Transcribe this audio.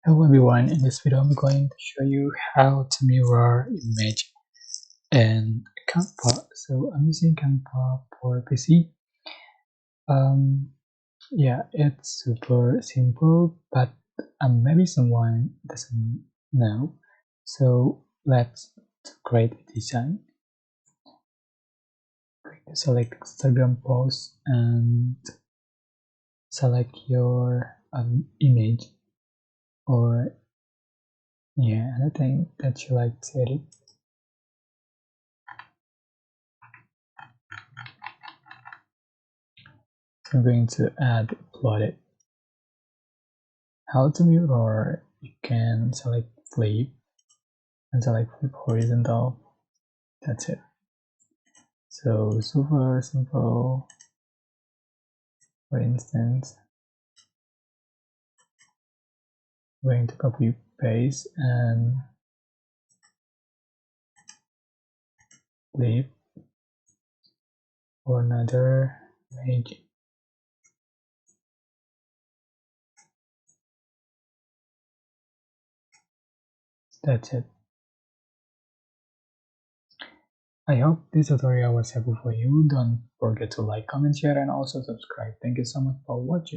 Hello everyone, in this video I'm going to show you how to mirror image in Canva. So I'm using Canva for PC. Um, yeah, it's super simple, but maybe someone doesn't know. So let's create a design. Select Instagram post and select your image or anything that you like to edit. I'm going to add plotted. How to mirror, you can select flip and select flip horizontal. That's it. So super simple. For instance, I'm going to copy paste and flip for another image. That's it. I hope this tutorial was helpful for you. Don't forget to like, comment, share, and also subscribe. Thank you so much for watching.